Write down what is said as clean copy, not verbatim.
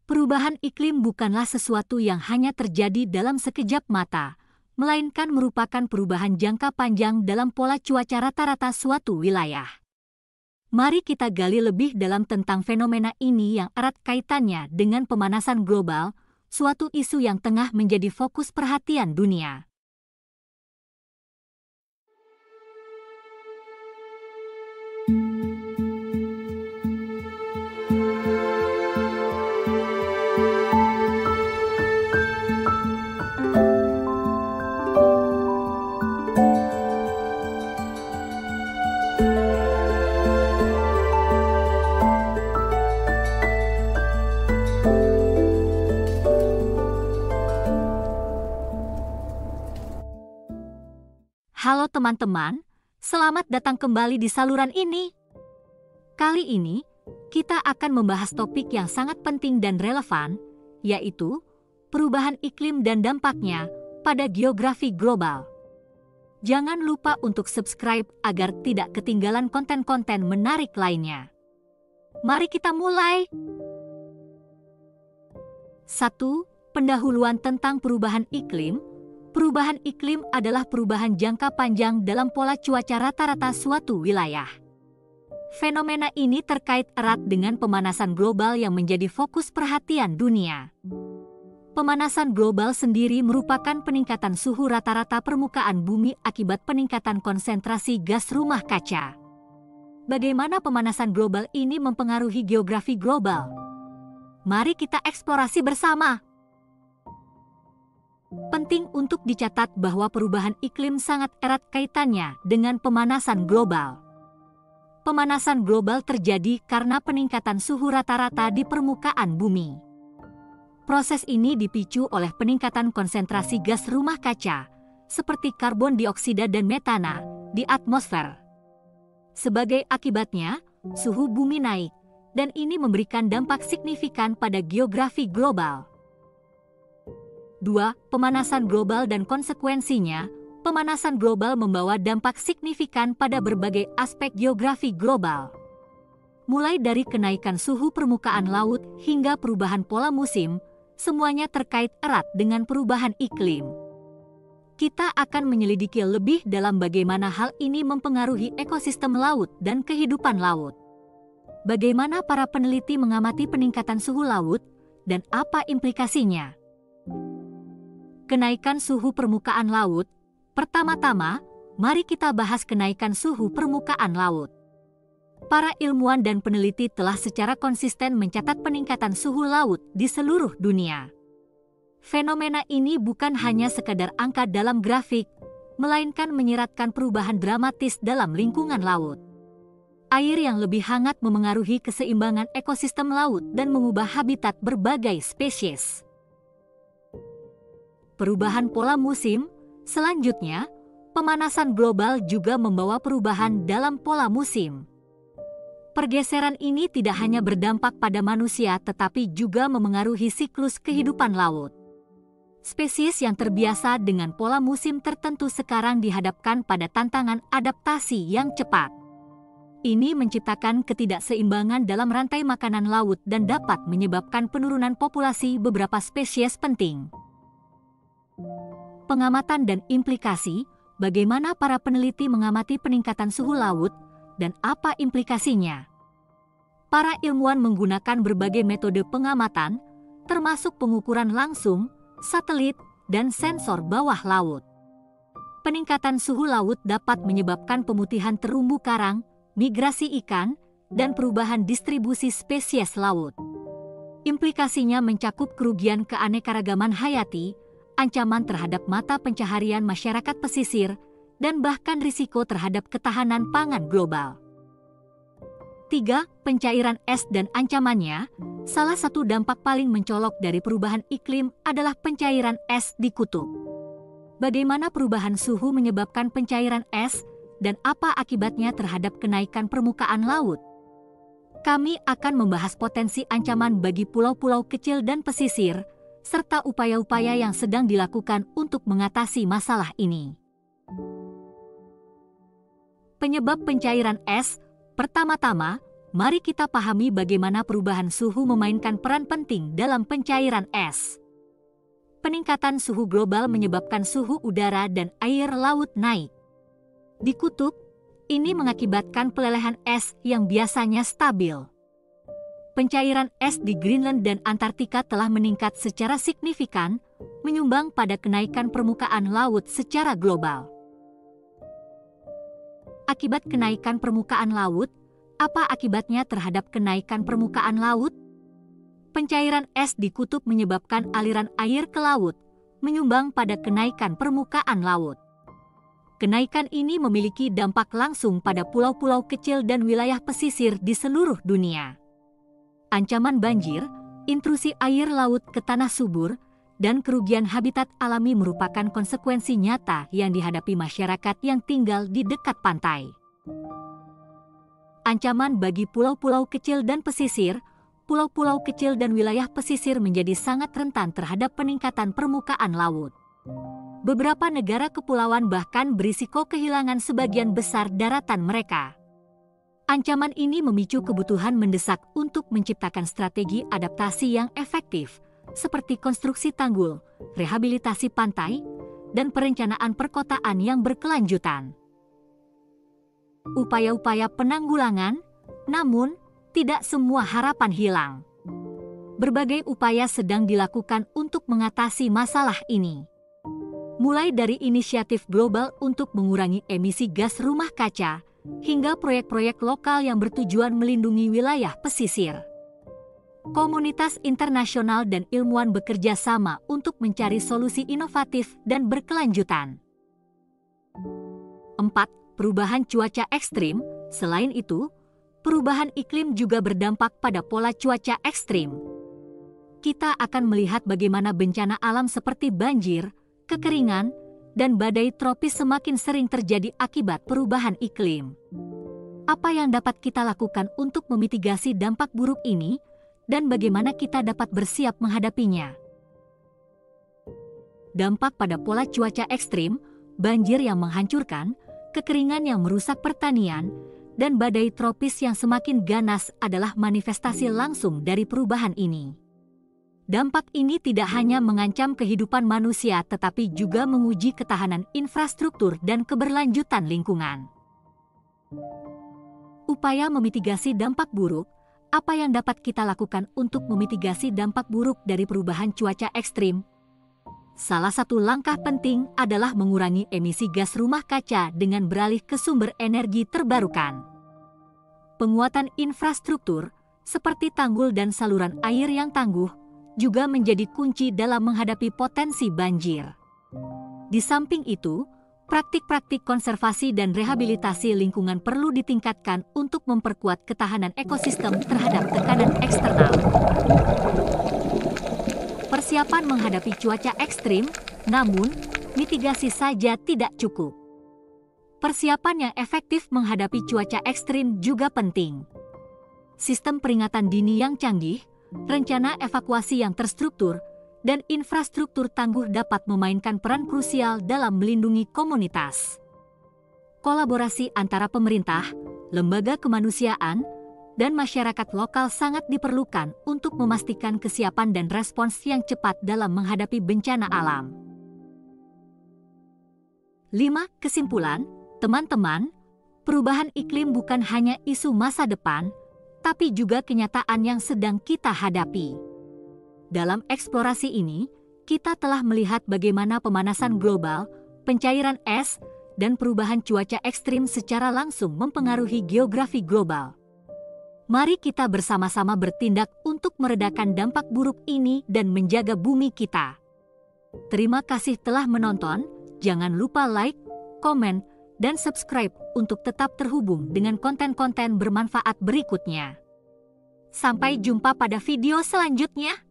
Perubahan iklim bukanlah sesuatu yang hanya terjadi dalam sekejap mata, melainkan merupakan perubahan jangka panjang dalam pola cuaca rata-rata suatu wilayah. Mari kita gali lebih dalam tentang fenomena ini yang erat kaitannya dengan pemanasan global, suatu isu yang tengah menjadi fokus perhatian dunia. Halo teman-teman, selamat datang kembali di saluran ini. Kali ini, kita akan membahas topik yang sangat penting dan relevan, yaitu perubahan iklim dan dampaknya pada geografi global. Jangan lupa untuk subscribe agar tidak ketinggalan konten-konten menarik lainnya. Mari kita mulai. 1. Pendahuluan tentang perubahan iklim. Perubahan iklim adalah perubahan jangka panjang dalam pola cuaca rata-rata suatu wilayah. Fenomena ini terkait erat dengan pemanasan global yang menjadi fokus perhatian dunia. Pemanasan global sendiri merupakan peningkatan suhu rata-rata permukaan bumi akibat peningkatan konsentrasi gas rumah kaca. Bagaimana pemanasan global ini mempengaruhi geografi global? Mari kita eksplorasi bersama. Penting untuk dicatat bahwa perubahan iklim sangat erat kaitannya dengan pemanasan global. Pemanasan global terjadi karena peningkatan suhu rata-rata di permukaan bumi. Proses ini dipicu oleh peningkatan konsentrasi gas rumah kaca, seperti karbon dioksida dan metana, di atmosfer. Sebagai akibatnya, suhu bumi naik, dan ini memberikan dampak signifikan pada geografi global. 2. Pemanasan global dan konsekuensinya. Pemanasan global membawa dampak signifikan pada berbagai aspek geografi global. Mulai dari kenaikan suhu permukaan laut hingga perubahan pola musim, semuanya terkait erat dengan perubahan iklim. Kita akan menyelidiki lebih dalam bagaimana hal ini mempengaruhi ekosistem laut dan kehidupan laut. Bagaimana para peneliti mengamati peningkatan suhu laut, dan apa implikasinya? Kenaikan suhu permukaan laut. Pertama-tama, mari kita bahas kenaikan suhu permukaan laut. Para ilmuwan dan peneliti telah secara konsisten mencatat peningkatan suhu laut di seluruh dunia. Fenomena ini bukan hanya sekadar angka dalam grafik, melainkan menyiratkan perubahan dramatis dalam lingkungan laut. Air yang lebih hangat memengaruhi keseimbangan ekosistem laut dan mengubah habitat berbagai spesies. Perubahan pola musim. Selanjutnya, pemanasan global juga membawa perubahan dalam pola musim. Pergeseran ini tidak hanya berdampak pada manusia tetapi juga memengaruhi siklus kehidupan laut. Spesies yang terbiasa dengan pola musim tertentu sekarang dihadapkan pada tantangan adaptasi yang cepat. Ini menciptakan ketidakseimbangan dalam rantai makanan laut dan dapat menyebabkan penurunan populasi beberapa spesies penting. Pengamatan dan implikasi. Bagaimana para peneliti mengamati peningkatan suhu laut dan apa implikasinya? Para ilmuwan menggunakan berbagai metode pengamatan, termasuk pengukuran langsung, satelit, dan sensor bawah laut. Peningkatan suhu laut dapat menyebabkan pemutihan terumbu karang, migrasi ikan, dan perubahan distribusi spesies laut. Implikasinya mencakup kerugian keanekaragaman hayati, ancaman terhadap mata pencaharian masyarakat pesisir, dan bahkan risiko terhadap ketahanan pangan global. 3. Pencairan es dan ancamannya. Salah satu dampak paling mencolok dari perubahan iklim adalah pencairan es di kutub. Bagaimana perubahan suhu menyebabkan pencairan es, dan apa akibatnya terhadap kenaikan permukaan laut? Kami akan membahas potensi ancaman bagi pulau-pulau kecil dan pesisir, serta upaya-upaya yang sedang dilakukan untuk mengatasi masalah ini. Penyebab pencairan es. Pertama-tama, mari kita pahami bagaimana perubahan suhu memainkan peran penting dalam pencairan es. Peningkatan suhu global menyebabkan suhu udara dan air laut naik. Di kutub, ini mengakibatkan pelelehan es yang biasanya stabil. Pencairan es di Greenland dan Antartika telah meningkat secara signifikan, menyumbang pada kenaikan permukaan laut secara global. Akibat kenaikan permukaan laut, apa akibatnya terhadap kenaikan permukaan laut? Pencairan es di kutub menyebabkan aliran air ke laut, menyumbang pada kenaikan permukaan laut. Kenaikan ini memiliki dampak langsung pada pulau-pulau kecil dan wilayah pesisir di seluruh dunia. Ancaman banjir, intrusi air laut ke tanah subur, dan kerugian habitat alami merupakan konsekuensi nyata yang dihadapi masyarakat yang tinggal di dekat pantai. Ancaman bagi pulau-pulau kecil dan pesisir, pulau-pulau kecil dan wilayah pesisir menjadi sangat rentan terhadap peningkatan permukaan laut. Beberapa negara kepulauan bahkan berisiko kehilangan sebagian besar daratan mereka. Ancaman ini memicu kebutuhan mendesak untuk menciptakan strategi adaptasi yang efektif, seperti konstruksi tanggul, rehabilitasi pantai, dan perencanaan perkotaan yang berkelanjutan. Upaya-upaya penanggulangan, namun, tidak semua harapan hilang. Berbagai upaya sedang dilakukan untuk mengatasi masalah ini. Mulai dari inisiatif global untuk mengurangi emisi gas rumah kaca, hingga proyek-proyek lokal yang bertujuan melindungi wilayah pesisir. Komunitas internasional dan ilmuwan bekerja sama untuk mencari solusi inovatif dan berkelanjutan. 4. Perubahan cuaca ekstrim. Selain itu, perubahan iklim juga berdampak pada pola cuaca ekstrim. Kita akan melihat bagaimana bencana alam seperti banjir, kekeringan, dan badai tropis semakin sering terjadi akibat perubahan iklim. Apa yang dapat kita lakukan untuk memitigasi dampak buruk ini, dan bagaimana kita dapat bersiap menghadapinya? Dampak pada pola cuaca ekstrim, banjir yang menghancurkan, kekeringan yang merusak pertanian, dan badai tropis yang semakin ganas adalah manifestasi langsung dari perubahan ini. Dampak ini tidak hanya mengancam kehidupan manusia tetapi juga menguji ketahanan infrastruktur dan keberlanjutan lingkungan. Upaya memitigasi dampak buruk. Apa yang dapat kita lakukan untuk memitigasi dampak buruk dari perubahan cuaca ekstrim? Salah satu langkah penting adalah mengurangi emisi gas rumah kaca dengan beralih ke sumber energi terbarukan. Penguatan infrastruktur, seperti tanggul dan saluran air yang tangguh, juga menjadi kunci dalam menghadapi potensi banjir. Di samping itu, praktik-praktik konservasi dan rehabilitasi lingkungan perlu ditingkatkan untuk memperkuat ketahanan ekosistem terhadap tekanan eksternal. Persiapan menghadapi cuaca ekstrim, namun mitigasi saja tidak cukup. Persiapan yang efektif menghadapi cuaca ekstrim juga penting. Sistem peringatan dini yang canggih, rencana evakuasi yang terstruktur, dan infrastruktur tangguh dapat memainkan peran krusial dalam melindungi komunitas. Kolaborasi antara pemerintah, lembaga kemanusiaan, dan masyarakat lokal sangat diperlukan untuk memastikan kesiapan dan respons yang cepat dalam menghadapi bencana alam. 5. Kesimpulan, teman-teman, perubahan iklim bukan hanya isu masa depan, tapi juga kenyataan yang sedang kita hadapi. Dalam eksplorasi ini, kita telah melihat bagaimana pemanasan global, pencairan es, dan perubahan cuaca ekstrim secara langsung mempengaruhi geografi global. Mari kita bersama-sama bertindak untuk meredakan dampak buruk ini dan menjaga bumi kita. Terima kasih telah menonton, jangan lupa like, komen, dan subscribe untuk tetap terhubung dengan konten-konten bermanfaat berikutnya. Sampai jumpa pada video selanjutnya.